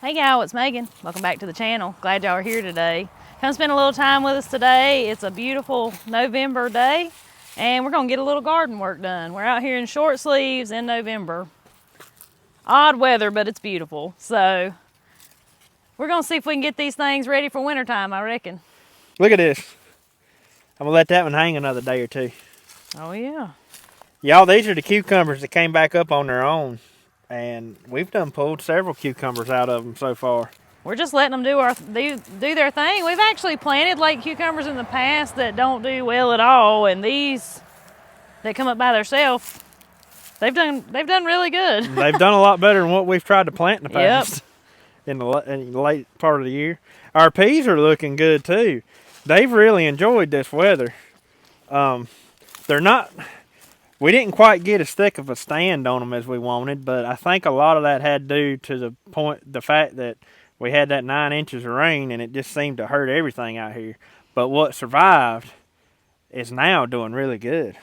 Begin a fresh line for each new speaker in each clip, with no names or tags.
Hey y'all, it's Megan. Welcome back to the channel. Glad y'all are here today. Come spend a little time with us today. It's a beautiful November day and we're gonna get a little garden work done. We're out here in short sleeves in November. Odd weather, but it's beautiful. So we're gonna see if we can get these things ready for wintertime, I reckon.
Look at this. I'm gonna let that one hang another day or two.
Oh yeah.
Y'all, these are the cucumbers that came back up on their own. And we've done pulled several cucumbers out of them so far.
We're just letting them do their thing. We've actually planted late cucumbers in the past that don't do well at all, and these that come up by themselves, they've done really good.
They've done a lot better than what we've tried to plant in the past.
Yep.
in the late part of the year. Our peas are looking good too. They've really enjoyed this weather. They're not. We didn't quite get as thick of a stand on them as we wanted, but I think a lot of that had due to the fact that we had that 9 inches of rain and it just seemed to hurt everything out here. But what survived is now doing really good.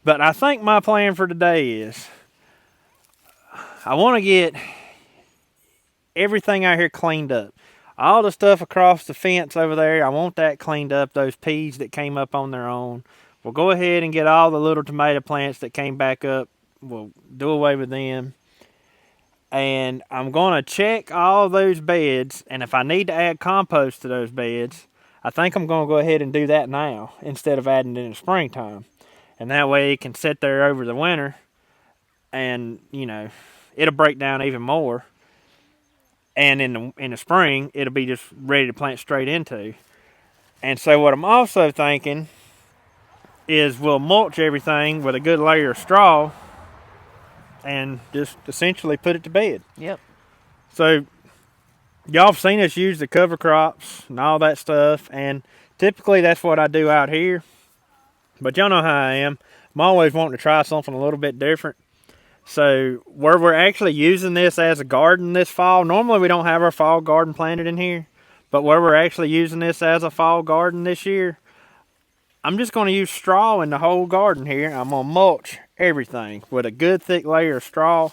But I think my plan for today is I want to get everything out here cleaned up. All the stuff across the fence over there, I want that cleaned up, those peas that came up on their own. We'll go ahead and get all the little tomato plants that came back up. We'll do away with them. And I'm going to check all those beds. And if I need to add compost to those beds, I think I'm going to go ahead and do that now instead of adding it in the springtime. And that way it can sit there over the winter. And, you know, it'll break down even more. And in the spring, it'll be just ready to plant straight into. And so what I'm also thinking is we'll mulch everything with a good layer of straw and just essentially put it to bed.
Yep. So
y'all have seen us use the cover crops and all that stuff, and typically that's what I do out here. But y'all know how I am. I'm always wanting to try something a little bit different. So where we're actually using this as a garden this fall, normally we don't have our fall garden planted in here, but where we're actually using this as a fall garden this year, I'm just going to use straw in the whole garden here. I'm going to mulch everything with a good thick layer of straw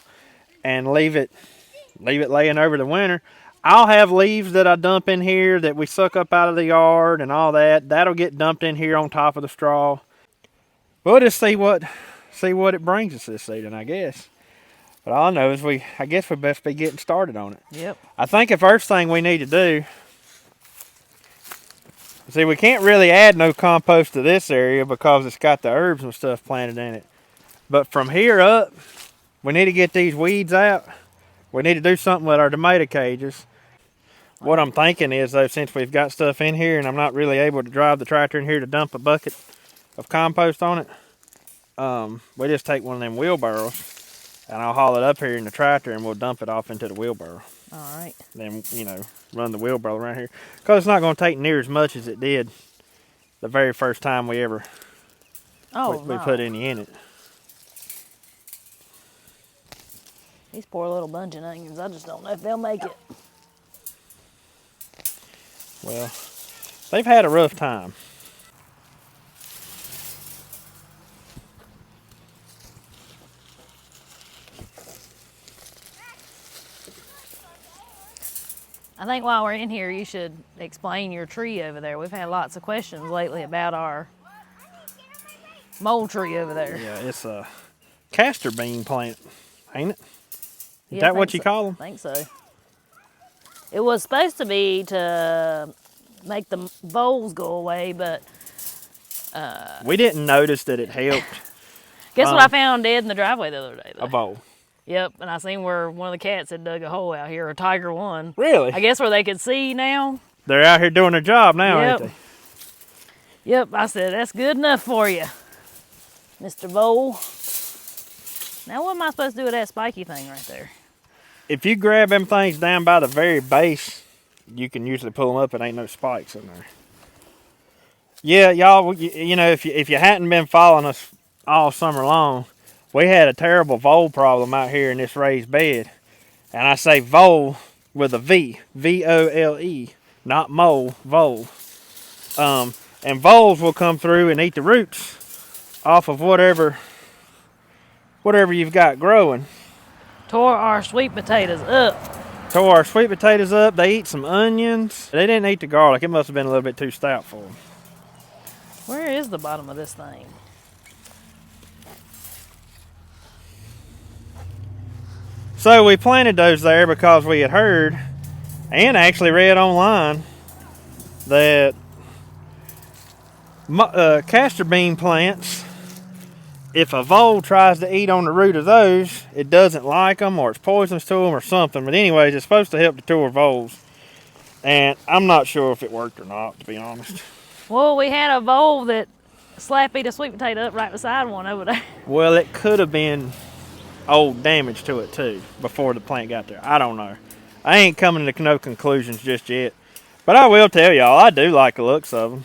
and leave it laying over the winter. I'll have leaves that I dump in here that we suck up out of the yard and all that. That'll get dumped in here on top of the straw. We'll just see what it brings us this season, I guess. But all I know is I guess we best be getting started on it.
Yep.
I think the first thing we need to do, see, we can't really add no compost to this area because it's got the herbs and stuff planted in it. But from here up, we need to get these weeds out. We need to do something with our tomato cages. What I'm thinking is, though, since we've got stuff in here and I'm not really able to drive the tractor in here to dump a bucket of compost on it, we just take one of them wheelbarrows and I'll haul it up here in the tractor and we'll dump it off into the wheelbarrow.
All right.
Then, you know, run the wheelbarrow around here. Because it's not going to take near as much as it did the very first time we ever we put any in it.
These poor little bunching onions, I just don't know if they'll make it.
Well, they've had a rough time.
I think while we're in here, you should explain your tree over there. We've had lots of questions lately about our mole tree over there.
Yeah, it's a castor bean plant, ain't it? Is
Yeah,
that what you call them?
I think so. It was supposed to be to make the voles go away, but
we didn't notice that it helped.
Guess what I found dead in the driveway the other day, though?
A vole.
Yep, and I seen where one of the cats had dug a hole out here, a tiger one.
Really?
I guess where they could see now.
They're out here doing their job now,
Yep.
ain't they?
Yep, I said, that's good enough for you, Mr. Vole. Now what am I supposed to do with that spiky thing right there?
If you grab them things down by the very base, you can usually pull them up and ain't no spikes in there. Yeah, y'all, you know, if you hadn't been following us all summer long, we had a terrible vole problem out here in this raised bed. And I say vole with a V, V-O-L-E, not mole, vole. And voles will come through and eat the roots off of whatever you've got growing.
Tore our sweet potatoes up.
Tore our sweet potatoes up. They eat some onions. They didn't eat the garlic. It must have been a little bit too stout for them.
Where is the bottom of this thing?
So we planted those there because we had heard and actually read online that castor bean plants, if a vole tries to eat on the root of those, it doesn't like them or it's poisonous to them or something. But anyways, it's supposed to help deter voles. And I'm not sure if it worked or not, to be honest.
Well, we had a vole that slap ate a sweet potato up right beside one over there.
Well, it could have been old damage to it too before the plant got there. I don't know. I ain't coming to no conclusions just yet. But I will tell y'all, I do like the looks of them.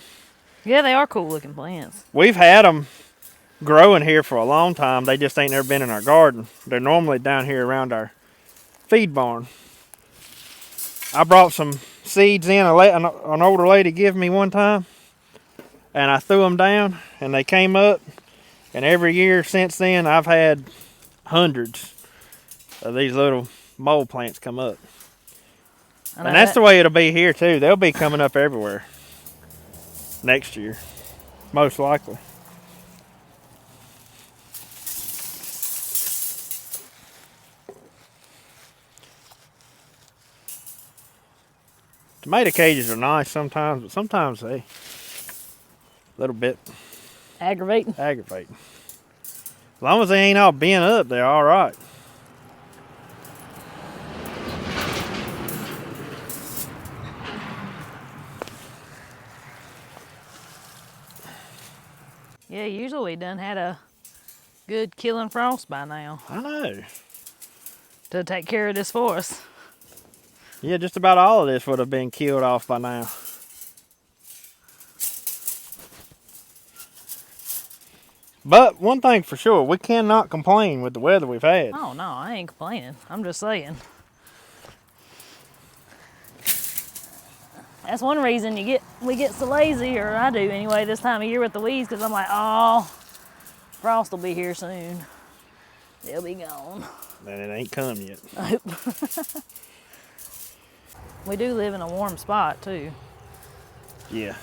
Yeah, they are cool looking plants.
We've had them growing here for a long time. They just ain't never been in our garden. They're normally down here around our feed barn. I brought some seeds in, an older lady gave me one time, and I threw them down and they came up, and every year since then I've had hundreds of these little mole plants come up. And that's the way it'll be here too. They'll be coming up everywhere next year, most likely. Tomato cages are nice sometimes, but sometimes they a little bit
aggravating.
As long as they ain't all bent up, they're all right.
Yeah, usually we done had a good killing frost by now.
I know.
To take care of this for us.
Yeah, just about all of this would have been killed off by now. But one thing for sure, we cannot complain with the weather we've had.
Oh no, I ain't complaining. I'm just saying. That's one reason we get so lazy, or I do anyway, this time of year with the weeds, because I'm like, oh, frost will be here soon. They'll be gone.
And it ain't come yet.
Nope. We do live in a warm spot too.
Yeah.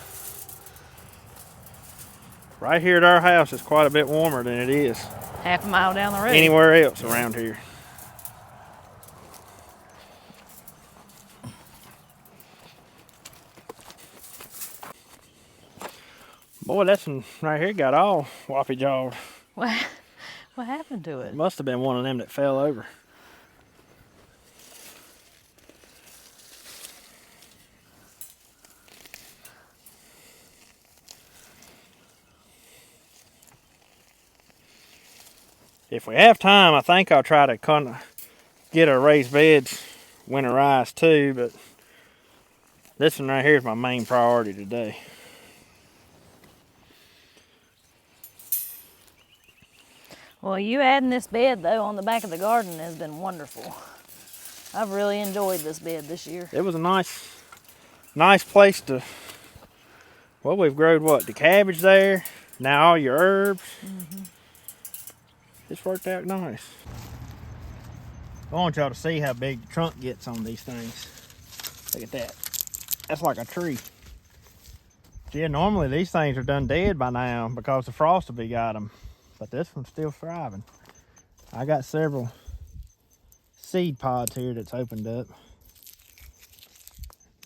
Right here at our house is quite a bit warmer than it is
Half a mile down the road.
anywhere else around here. Boy, that one right here got all whoppy jawed.
What happened to it?
It must have been one of them that fell over. If we have time, I think I'll try to kind of get our raised beds winterized too, but this one right here is my main priority today.
Well, you adding this bed though on the back of the garden has been wonderful. I've really enjoyed this bed this year.
It was a nice place to, well, we've grown what, the cabbage there, now all your herbs.
Mm-hmm.
It's worked out nice. I want y'all to see how big the trunk gets on these things. Look at that. That's like a tree. Yeah, normally these things are done dead by now because the frost will be got them. But this one's still thriving. I got several seed pods here that's opened up.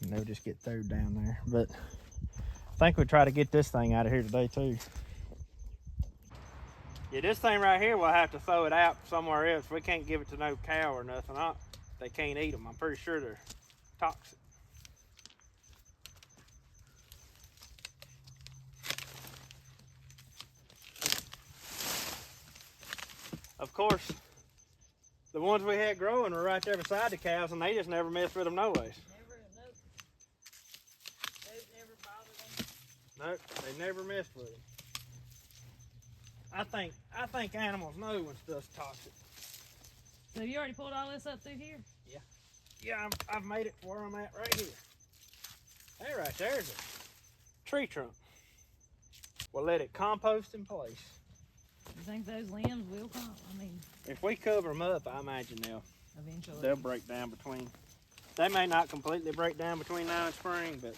And they'll just get thrown down there. But I think we'll try to get this thing out of here today too. Yeah, this thing right here, we'll have to throw it out somewhere else. We can't give it to no cow or nothing. They can't eat them. I'm pretty sure they're toxic. Of course, the ones we had growing were right there beside the cows, and they just never messed with them no ways.
Never bothered them.
Nope, they never messed with them. I think animals know when stuff's toxic.
So have you already pulled all this up through here?
Yeah. Yeah, I've made it where I'm at right here. That right there's a tree trunk. We'll let it compost in place.
You think those limbs will come? I mean,
if we cover them up, I imagine
eventually
they'll break down between They may not completely break down between now and spring, but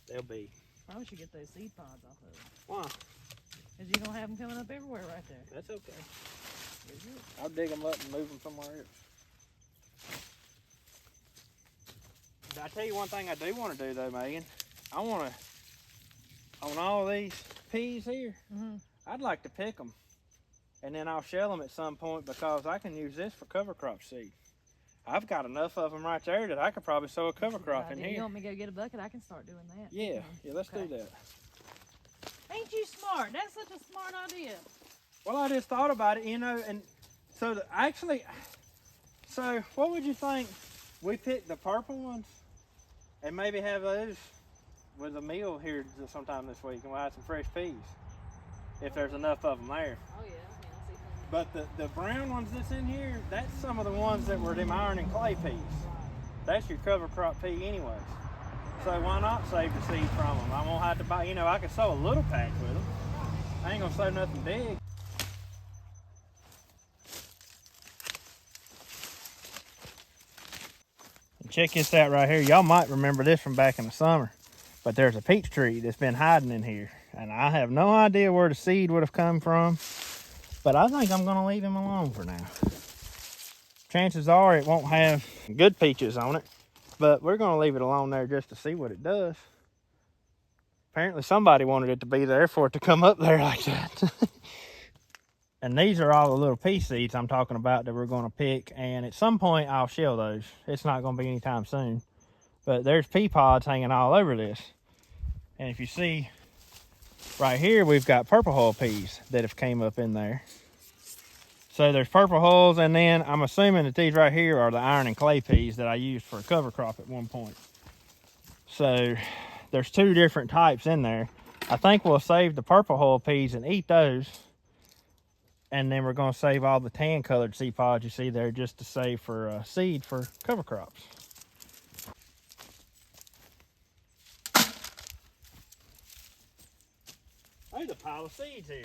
they'll be.
Probably should get those seed pods off of it.
Why?
Because you're going to have them coming up everywhere right there.
That's okay. I'll dig them up and move them somewhere else. I tell you one thing I do want to do though, Megan. I want to, on all these peas here, I'd like to pick them. And then I'll shell them at some point because I can use this for cover crop seed. I've got enough of them right there that I could probably sow a cover crop in here.
You want me to go get a bucket? I can start doing that.
Yeah, let's do that.
Ain't you smart? That's such a smart idea.
Well, I just thought about it, you know, and so so what would you think? We pick the purple ones and maybe have those with a meal here sometime this week, and we'll have some fresh peas if there's enough of them there.
Oh yeah, I see.
But the brown ones that's in here, that's some of the ones that were them iron and clay peas. That's your cover crop pea anyways. So why not save the seed from them? I won't have to buy, you know, I could sow a little patch with them. I ain't gonna sow nothing big. Check this out right here. Y'all might remember this from back in the summer, but there's a peach tree that's been hiding in here, and I have no idea where the seed would have come from, but I think I'm gonna leave him alone for now. Chances are it won't have good peaches on it, but we're gonna leave it alone there just to see what it does. Apparently somebody wanted it to be there for it to come up there like that. And these are all the little pea seeds I'm talking about that we're going to pick. And at some point, I'll shell those. It's not going to be anytime soon. But there's pea pods hanging all over this. And if you see right here, we've got purple hull peas that have came up in there. So there's purple hulls. And then I'm assuming that these right here are the iron and clay peas that I used for a cover crop at one point. So there's two different types in there. I think we'll save the purple hull peas and eat those. And then we're going to save all the tan colored seed pods you see there just to save for seed for cover crops. There's a pile of seeds here.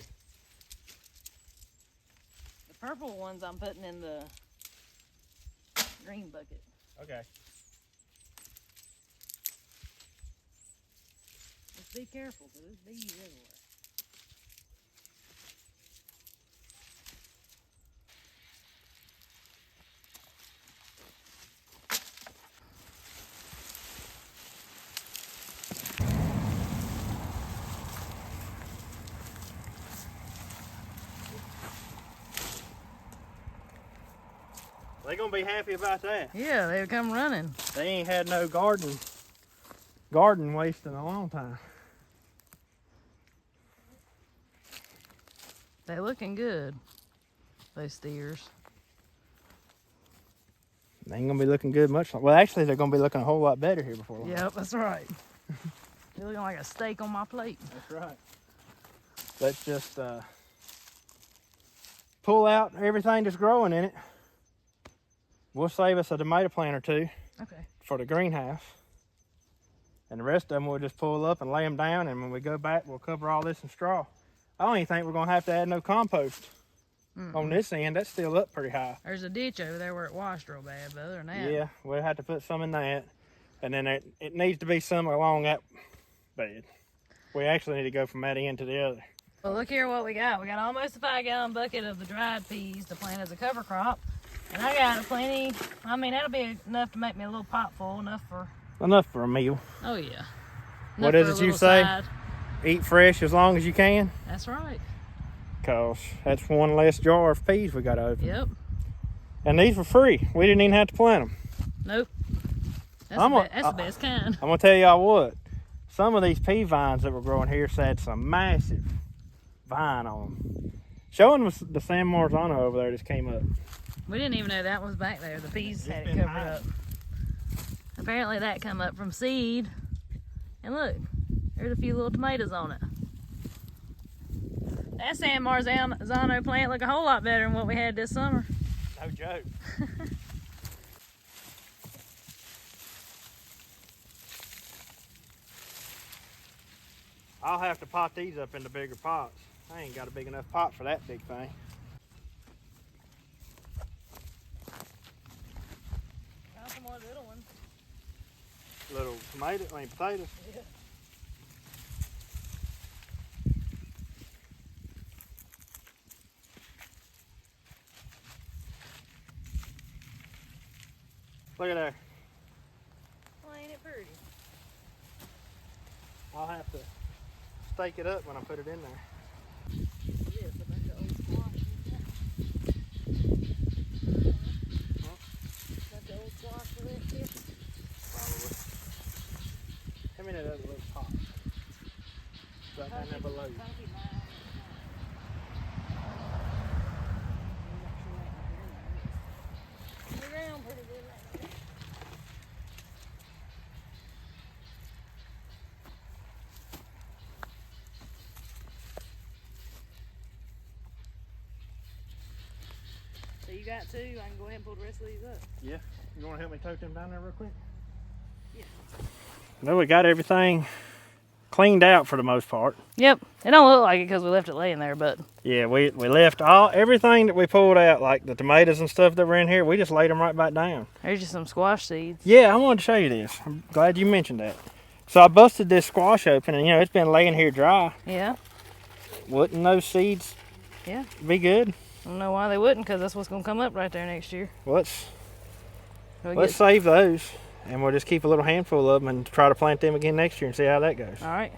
The purple ones I'm putting in the green bucket.
Okay.
Just be careful, because there's bees everywhere.
They're going to be happy about that.
Yeah, they would come running.
They ain't had no garden waste in a long time.
They looking good, those steers.
They ain't going to be looking good much. Well, actually, they're going to be looking a whole lot better here before long.
Yep, that's right. They're looking like a steak on my plate.
That's right. Let's just pull out everything that's growing in it. We'll save us a tomato plant or two for the greenhouse. And the rest of them we'll just pull up and lay them down, and when we go back, we'll cover all this in straw. I don't even think we're going to have to add no compost on this end. That's still up pretty high.
There's a ditch over there where it washed real bad, but other than that.
Yeah, we'll have to put some in that. And then it needs to be some along that bed. We actually need to go from that end to the other.
Well, look here what we got. We got almost a 5-gallon bucket of the dried peas to plant as a cover crop. And I got plenty. I mean, that'll be enough to make me a little pot full, enough for a meal. Oh, yeah.
What is it you say?
Side.
Eat fresh as long as you can?
That's right.
Because that's one less jar of peas we got to open.
Yep.
And these were free. We didn't even have to plant them.
Nope. That's the best kind.
I'm going to tell y'all what. Some of these pea vines that were growing here had some massive vine on them. Showing them the San Marzano over there just came up.
We didn't even know that was back there. The peas had it covered up. Apparently that come up from seed. And look, there's a few little tomatoes on it. That San Marzano plant look a whole lot better than what we had this summer.
No joke. I'll have to pot these up into bigger pots. I ain't got a big enough pot for that big thing.
Got some more little
Little potatoes.
Yeah.
Look at there.
Well, ain't it pretty?
I'll have to stake it up when I put it in there.
Yeah, it's a bunch of old squash. Bunch of old squash for this here.
Probably. How many of those little pots? Right down there below you.
Pretty good right there. So you got two, I can go ahead and pull the rest of these up.
Yeah. You want to help me tote them down there real quick?
Yeah.
Well, we got everything cleaned out for the most part.
Yep. It don't look like it because we left it laying there, but
Yeah, we left everything that we pulled out, like the tomatoes and stuff that were in here, we just laid them right back down.
there's just some squash seeds.
Yeah, I wanted to show you this. I'm glad you mentioned that. So I busted this squash open, and it's been laying here dry.
Yeah.
Wouldn't those seeds be good?
I don't know why they wouldn't, because that's what's going to come up right there next year.
Well, let's save those, and we'll just keep a little handful of them and try to plant them again next year and see how that goes.
All right.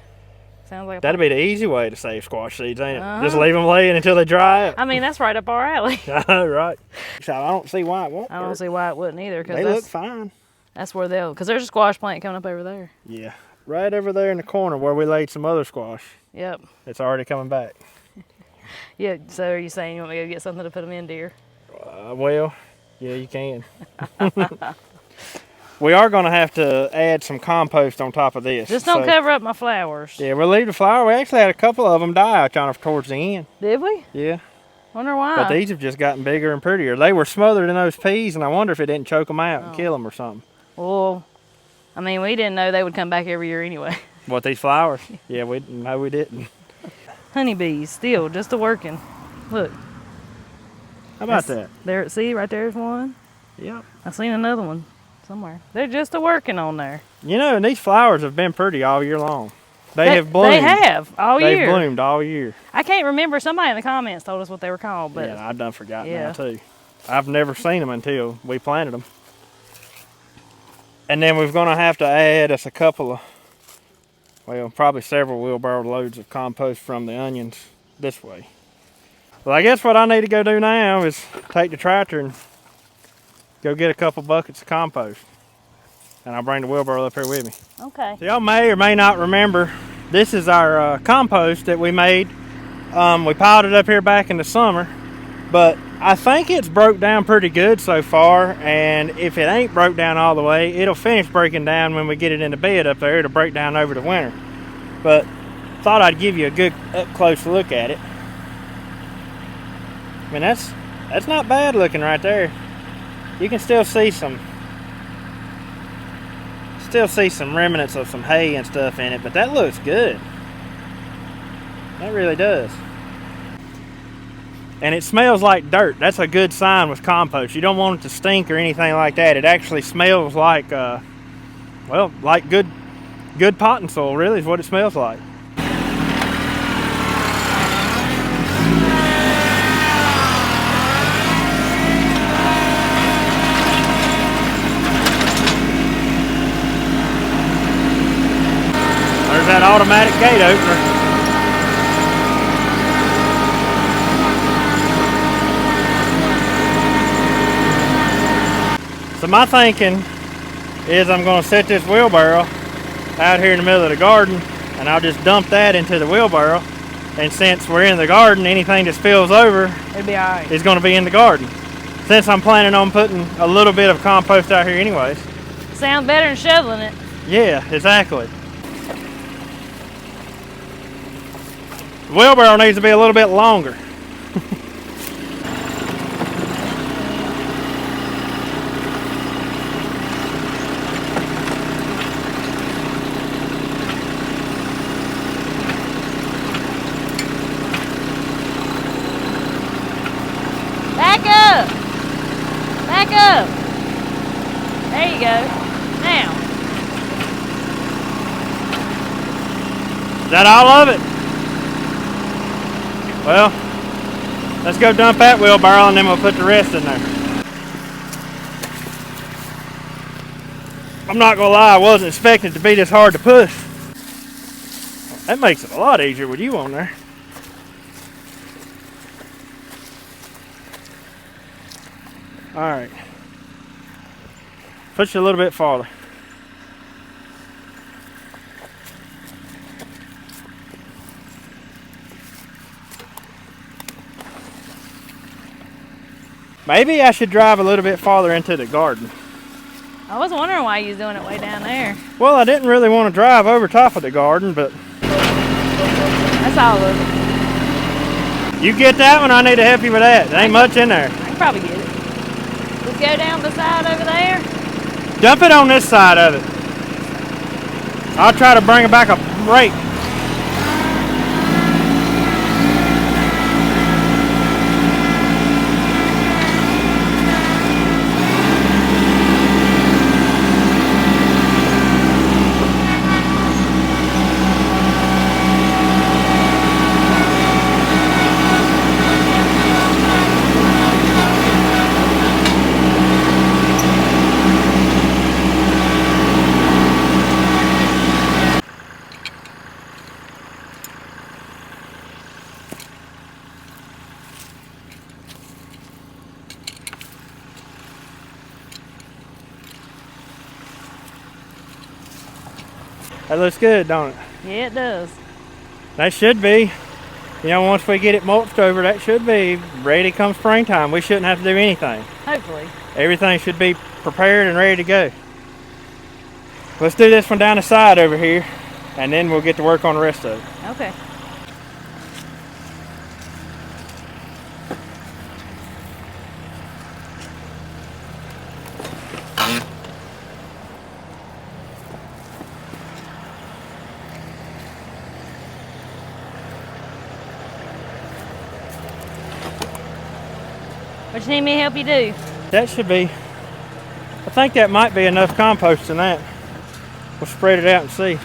Sounds like
That'd be the easy way to save squash seeds, ain't it? Just leave them laying until they dry out.
I mean, that's right up our alley.
I know, right? So I don't see why it won't.
I don't see why it wouldn't either,
They
because
look fine.
that's where because there's a squash plant coming up over there.
Yeah, right over there in the corner where we laid some other squash.
Yep.
It's already coming back.
Yeah, so are you saying you want me to go get something to put them in, dear?
Well, yeah, you can. We are going to have to add some compost on top of this.
Just don't cover up my flowers.
Yeah, we'll leave the flower. We actually had a couple of them die out on towards the end.
Did we?
Yeah.
Wonder why.
But these have just gotten bigger and prettier. They were smothered in those peas, and I wonder if it didn't choke them out and kill them or something.
Well, I mean, we didn't know they would come back every year anyway.
What, these flowers? Yeah, we didn't.
Honeybees, still just a working. Look.
How about that?
There, see, right there's one.
Yep.
I seen another one somewhere. They're just a working on there.
And these flowers have been pretty all year long. They have bloomed.
They have all year.
They've bloomed all year.
I can't remember. Somebody in the comments told us what they were called, but
yeah, I've done forgotten now too. I've never seen them until we planted them. And then we're going to have to add us a couple of, well, probably several wheelbarrow loads of compost from the onions this way. Well, I guess what I need to go do now is take the tractor and go get a couple buckets of compost. And I'll bring the wheelbarrow up here with me.
Okay.
So y'all may or may not remember, this is our compost that we made. We piled it up here back in the summer, but I think it's broke down pretty good so far, and if it ain't broke down all the way, it'll finish breaking down when we get it in the bed up there. It'll break down over the winter. But thought I'd give you a good up close look at it. I mean, that's not bad looking right there. You can still see some remnants of some hay and stuff in it, but that looks good. That really does. And it smells like dirt. That's a good sign with compost. You don't want it to stink or anything like that. It actually smells like, well, like good potting soil, really, is what it smells like. There's that automatic gate opener. So my thinking is I'm going to set this wheelbarrow out here in the middle of the garden, and I'll just dump that into the wheelbarrow. And since we're in the garden, anything that spills over
It'll be all right.
is going to be in the garden. Since I'm planning on putting a little bit of compost out here anyways.
Sounds better than shoveling it.
Yeah, exactly. The wheelbarrow needs to be a little bit longer.
Back up. Back up. There you go. Now.
Is that all of it? Well, let's go dump that wheelbarrow and then we'll put the rest in there. I'm not gonna lie, I wasn't expecting it to be this hard to push. That makes it a lot easier with you on there. Alright. Push you a little bit farther. Maybe I should drive a little bit farther into the garden.
I was wondering why you was doing it way down there.
Well, I didn't really want to drive over top of the garden, but...
That's all of it.
You get that one, I need to help you with that. There ain't much in there.
I can probably get it. Let's go down the side over there.
Dump it on this side of it. I'll try to bring it back a rake. That looks good, don't it?
Yeah, it does.
That should be. You know, once we get it mulched over, that should be ready come springtime. We shouldn't have to do anything.
Hopefully.
Everything should be prepared and ready to go. Let's do this one down the side over here, and then we'll get to work on the rest of it.
Okay. What you need me to help you do?
That should be, I think that might be enough compost in that. We'll spread it out and see.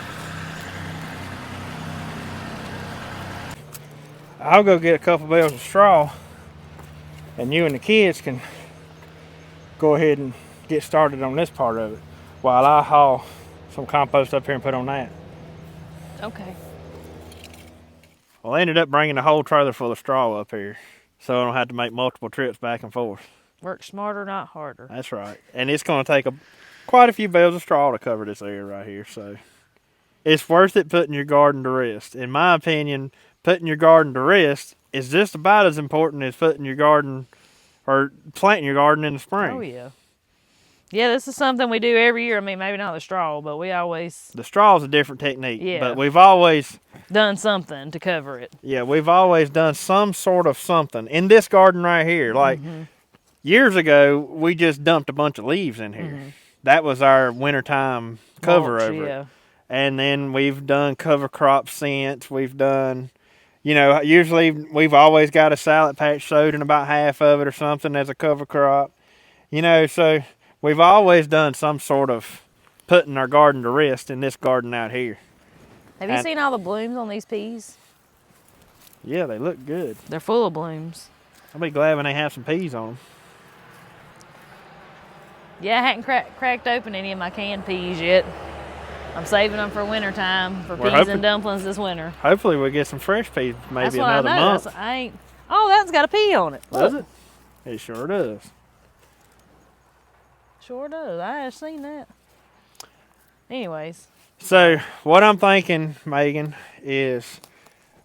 I'll go get a couple bales of straw, and you and the kids can go ahead and get started on this part of it while I haul some compost up here and put on that.
Okay.
Well, I ended up bringing a whole trailer full of straw up here, so I don't have to make multiple trips back and forth.
Work smarter, not harder.
That's right. And it's going to take quite a few bales of straw to cover this area right here, so it's worth it putting your garden to rest. In my opinion, putting your garden to rest is just about as important as putting your garden or planting your garden in the spring.
Oh, yeah. Yeah, this is something we do every year. I mean, maybe not the straw, but we always...
The straw is a different technique,
yeah,
but we've always...
done something to cover it.
Yeah, we've always done some sort of something. In this garden right here, like years ago, we just dumped a bunch of leaves in here. That was our wintertime cover over it. And then we've done cover crops since. We've done, you know, usually we've always got a salad patch sowed in about half of it or something as a cover crop. You know, so we've always done some sort of putting our garden to rest in this garden out here.
Have you seen all the blooms on these peas?
Yeah, they look good.
They're full of blooms.
I'll be glad when they have some peas on them.
Yeah, I hadn't cracked open any of my canned peas yet. I'm saving them for winter time for peas and dumplings this winter.
Hopefully we'll get some fresh peas maybe another month.
Oh, that's got a pea on it.
Does it? It sure does.
Sure does. I have seen that. Anyways.
So what I'm thinking, Megan, is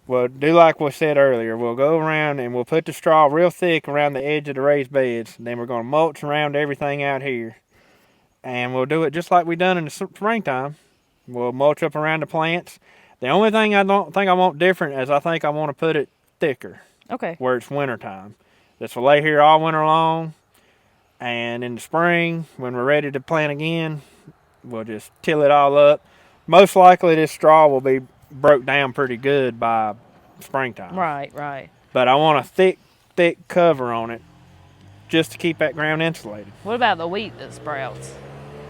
we'll do like we said earlier. We'll go around and we'll put the straw real thick around the edge of the raised beds. Then we're going to mulch around everything out here. And we'll do it just like we done in the springtime. We'll mulch up around the plants. The only thing I don't think I want different is I think I want to put it thicker.
Okay.
Where it's wintertime. This will lay here all winter long. And in the spring, when we're ready to plant again, we'll just till it all up. Most likely this straw will be broke down pretty good by springtime.
Right, right.
But I want a thick cover on it just to keep that ground insulated.
What about the wheat that sprouts?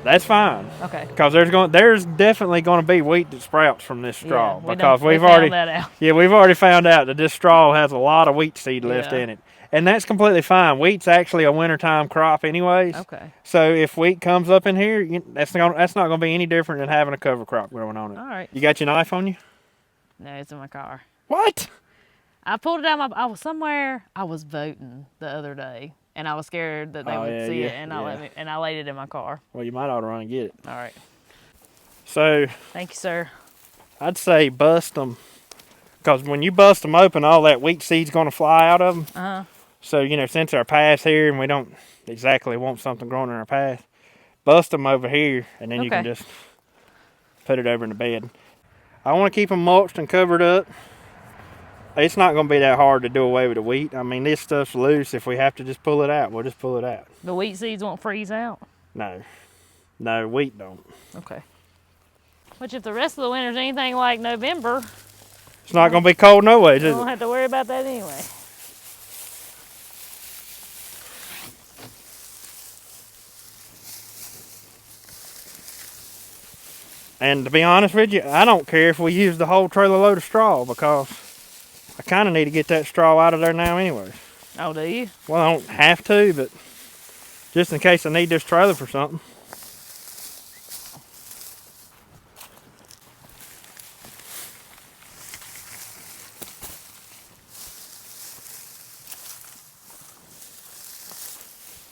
That's fine.
Okay.
Because there's definitely going to be wheat that sprouts from this straw.
Yeah,
because
we found that out.
Yeah, we've already found out that this straw has a lot of wheat seed left
Yeah.
in it. And that's completely fine. Wheat's actually a wintertime crop anyways.
Okay.
So if wheat comes up in here, that's not going to be any different than having a cover crop growing on it.
All right.
You got your knife on you?
No, it's in my car.
What?
I pulled it out. I was somewhere. I was voting the other day, and I was scared that they would see it, and I laid it in my car.
Well, you might ought to run and get it.
All right.
So.
Thank you, sir.
I'd say bust them. Because when you bust them open, all that wheat seed's going to fly out of them.
Uh-huh.
So, since our path's here and we don't exactly want something growing in our path, bust them over here, and then you can just put it over in the bed. I want to keep them mulched and covered up. It's not going to be that hard to do away with the wheat. I mean, this stuff's loose. If we have to just pull it out, we'll just pull it out.
The wheat seeds won't freeze out?
No. No, wheat don't.
Okay. Which if the rest of the winter's anything like November,
it's not going to be cold no way, is it?
We don't have to worry about that anyway.
And to be honest with you, I don't care if we use the whole trailer load of straw because I kind of need to get that straw out of there now anyways.
Oh, do you?
Well, I don't have to, but just in case I need this trailer for something.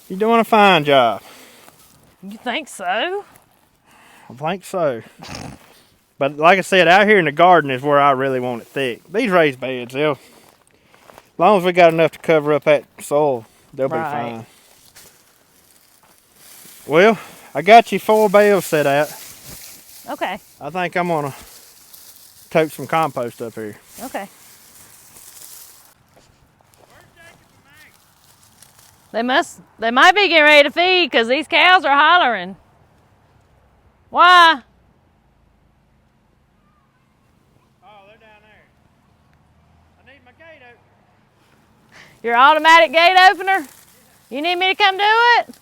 You're doing a fine job.
You think so?
I think so. But like I said, out here in the garden is where I really want it thick. These raised beds, as long as we got enough to cover up that soil, they'll be fine. Well, I got you 4 bales set out.
Okay.
I think I'm gonna tote some compost up here.
Okay. They might be getting ready to feed because these cows are hollering. Why?
Oh, they're down there. I need my gate open.
Your automatic gate opener? You need me to come do it?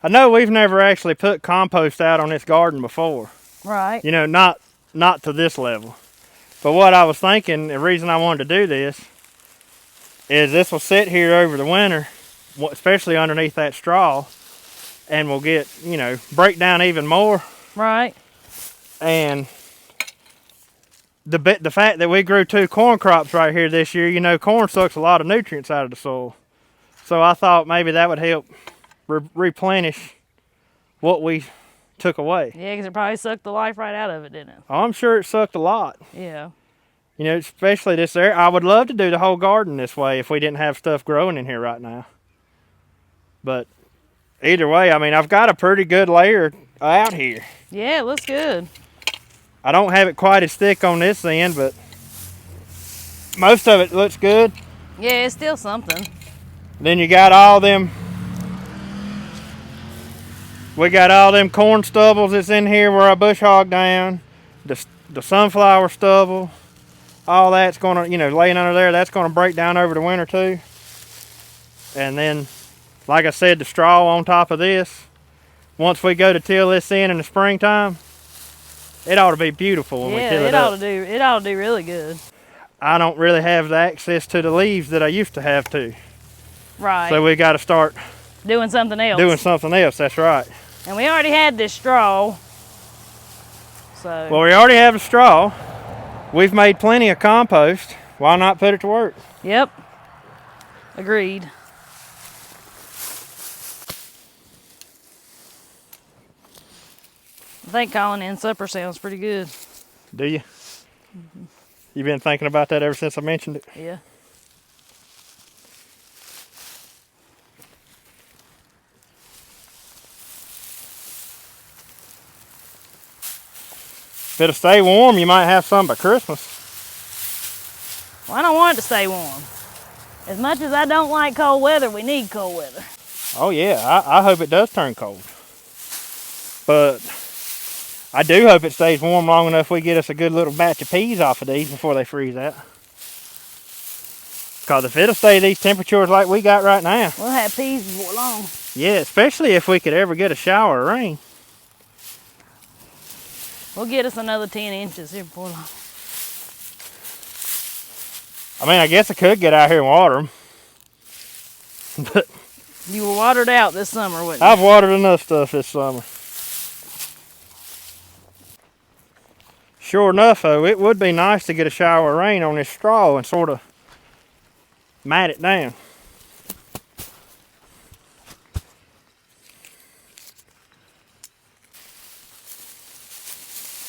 I know we've never actually put compost out on this garden before.
Right.
You know, not to this level. But what I was thinking, the reason I wanted to do this is this will sit here over the winter, especially underneath that straw, and will get, you know, break down even more.
Right.
And the fact that we grew 2 corn crops right here this year, you know, corn sucks a lot of nutrients out of the soil. So I thought maybe that would help replenish what we took away.
Yeah, because it probably sucked the life right out of it, didn't it?
I'm sure it sucked a lot.
Yeah.
You know, especially this area. I would love to do the whole garden this way if we didn't have stuff growing in here right now. But either way, I mean, I've got a pretty good layer out here.
Yeah, it looks good.
I don't have it quite as thick on this end, but most of it looks good.
Yeah, it's still something.
Then you got all them, we got all them corn stubbles that's in here where I bush hog down, the sunflower stubble, all that's gonna, you know, laying under there, that's gonna break down over the winter too. And then, like I said, the straw on top of this, once we go to till this in the springtime, it ought to be beautiful when we till it up.
It ought to do really good.
I don't really have the access to the leaves that I used to have to.
Right.
So we got to start
doing something else.
Doing something else, that's right.
And we already had this straw. So.
Well, we already have the straw. We've made plenty of compost. Why not put it to work?
Yep. Agreed. I think calling in supper sounds pretty good.
Do you? Mm-hmm. You've been thinking about that ever since I mentioned it?
Yeah.
If it'll stay warm, you might have some by Christmas.
Well, I don't want it to stay warm. As much as I don't like cold weather, we need cold weather.
Oh yeah, I hope it does turn cold. But I do hope it stays warm long enough we get us a good little batch of peas off of these before they freeze out. Because if it'll stay these temperatures like we got right now.
We'll have peas before long.
Yeah, especially if we could ever get a shower of rain.
We'll get us another 10 inches here before long.
I mean, I guess I could get out here and water them. But
you were watered out this summer, wouldn't you?
I've watered enough stuff this summer. Sure enough, though, it would be nice to get a shower of rain on this straw and sort of mat it down.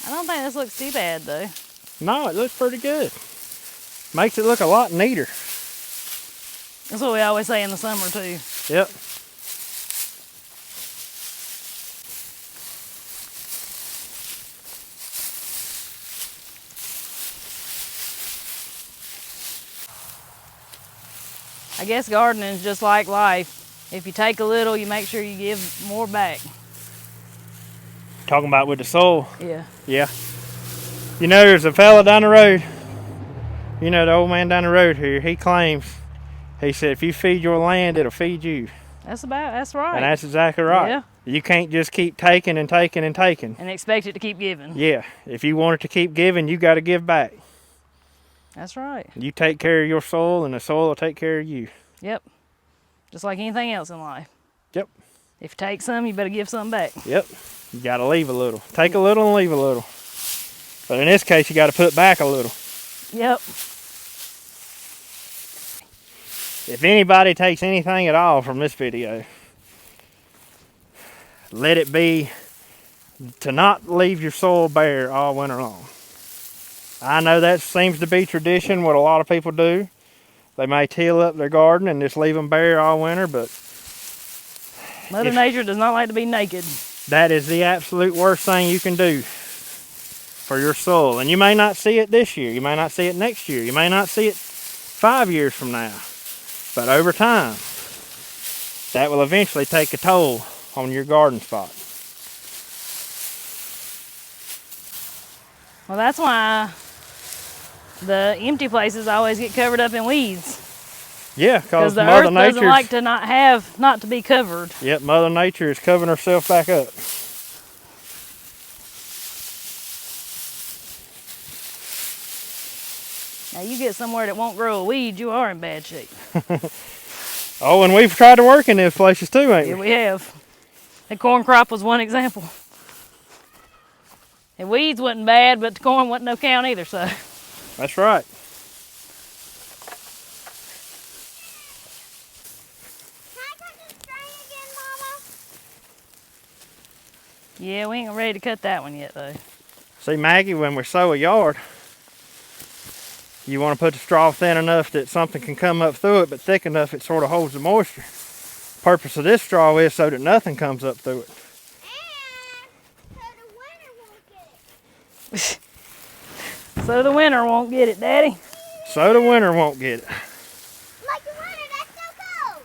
I don't think this looks too bad, though.
No, it looks pretty good. Makes it look a lot neater.
That's what we always say in the summer, too.
Yep.
I guess gardening is just like life. If you take a little, you make sure you give more back.
Talking about with the soil.
Yeah.
Yeah. You know, there's a fella down the road. You know, the old man down the road here, he claims, he said, if you feed your land, it'll feed you.
That's right.
And that's exactly right.
Yeah.
You can't just keep taking and taking and taking.
And expect it to keep giving.
Yeah. If you want it to keep giving, you got to give back.
That's right.
You take care of your soil, and the soil will take care of you.
Yep. Just like anything else in life.
Yep.
If you take some, you better give some back.
Yep. You got to leave a little. Take a little and leave a little. But in this case, you got to put back a little.
Yep.
If anybody takes anything at all from this video, let it be to not leave your soil bare all winter long. I know that seems to be tradition, what a lot of people do. They may till up their garden and just leave them bare all winter, but
Mother Nature does not like to be naked.
That is the absolute worst thing you can do for your soil. And you may not see it this year. You may not see it next year. You may not see it 5 years from now. But over time, that will eventually take a toll on your garden spot.
Well, that's why the empty places always get covered up in weeds.
Yeah, because
the
Mother
earth
Nature
doesn't like to not to be covered.
Yep, Mother Nature is covering herself back up.
Now you get somewhere that won't grow a weed, you are in bad shape.
Oh, and we've tried to work in those places too, ain't
Yeah,
we?
we have. The corn crop was one example. And weeds wasn't bad, but the corn wasn't no count either, so.
That's right.
Can I cut this string again, Mama?
Yeah, we ain't ready to cut that one yet, though.
See, Maggie, when we sow a yard, you want to put the straw thin enough that something can come up through it, but thick enough it sort of holds the moisture. The purpose of this straw is so that nothing comes up through it.
And so the winter won't get it.
So the winter won't get it, Daddy.
So the winter won't get it.
Like the winter, that's so cold.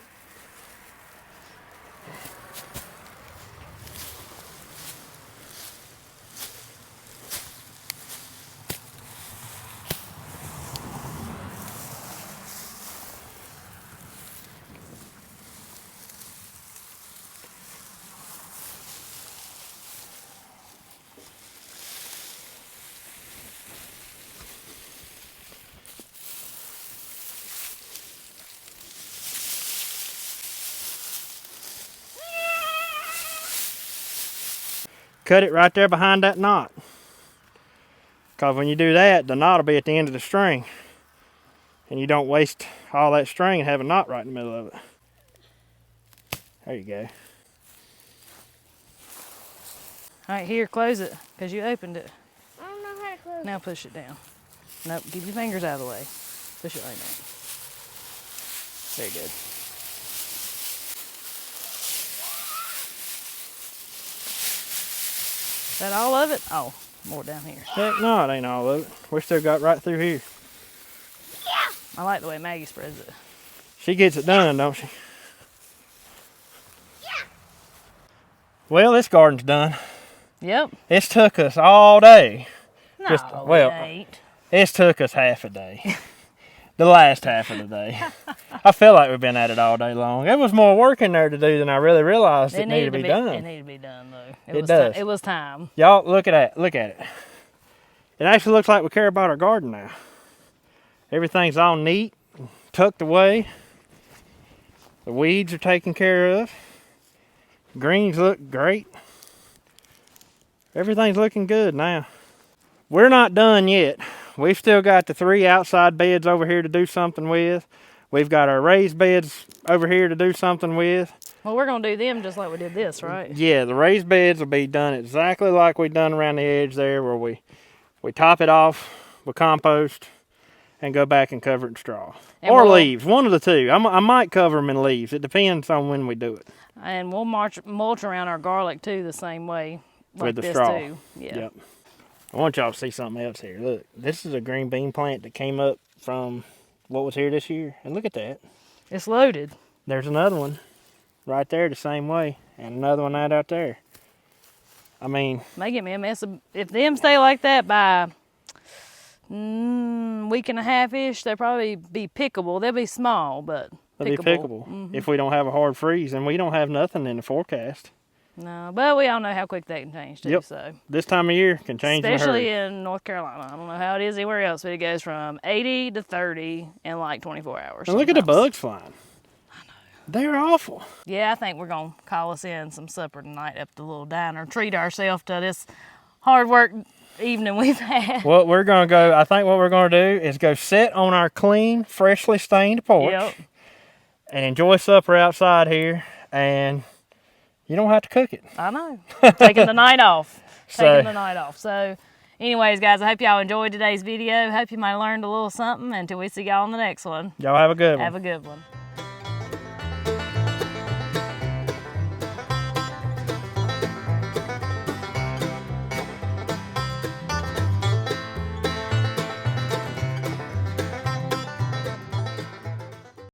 Cut it right there behind that knot. Because when you do that, the knot will be at the end of the string. And you don't waste all that string and have a knot right in the middle of it. There you go.
All right, here, close it, because you opened it.
I don't know how to close
Now push it down. Nope, keep your fingers out of the way. Push it like that. Very good. Is that all of it? Oh, more down here.
Heck no, it ain't all of it. We still got right through here.
I like the way Maggie spreads it.
She gets it done, don't she? Well, this garden's done.
Yep.
It's took us all day.
No,
well,
it ain't.
It's took us half a day. The last half of the day. I feel like we've been at it all day long. There was more work in there to do than I really realized it needed to be done.
It needed to be done, though.
It does.
It was time.
Y'all, look at that. Look at it. It actually looks like we care about our garden now. Everything's all neat, tucked away. The weeds are taken care of. Greens look great. Everything's looking good now. We're not done yet. We've still got the 3 outside beds over here to do something with. We've got our raised beds over here to do something with.
Well, we're going to do them just like we did this, right?
Yeah, the raised beds will be done exactly like we done around the edge there, where we top it off with compost and go back and cover it in straw.
And
or leaves, one of the two. I might cover them in leaves. It depends on when we do it.
And we'll mulch around our garlic, too, the same way. Like
With the
this
straw.
Too. Yeah.
Yep. I want y'all to see something else here. Look, this is a green bean plant that came up from what was here this year. And look at that.
It's loaded.
There's another one right there the same way. And another one right out there. I mean,
May get me a mess of, if them stay like that by week and a half-ish, they'll probably be pickable. They'll be small, but
they'll be pickable if we don't have a hard freeze. And we don't have nothing in the forecast.
No, but we all know how quick they can change, too.
Yep.
So.
This time of year can change
Especially
in a hurry.
in North Carolina. I don't know how it is anywhere else, but it goes from 80 to 30 in like 24 hours.
And look at the
sometimes.
bugs flying. I know. They're awful.
Yeah, I think we're going to call us in some supper tonight up at the little diner. Treat ourselves to this hard work evening we've had.
What we're going to go, I think what we're going to do is go sit on our clean, freshly stained porch.
Yep.
And enjoy supper outside here. And you don't have to cook it.
I know. Taking the night off.
So-
Taking the night off. So, anyways, guys, I hope y'all enjoyed today's video. Hope you might have learned a little something. Until we see y'all on the next one.
Y'all have a good one.
Have a good one.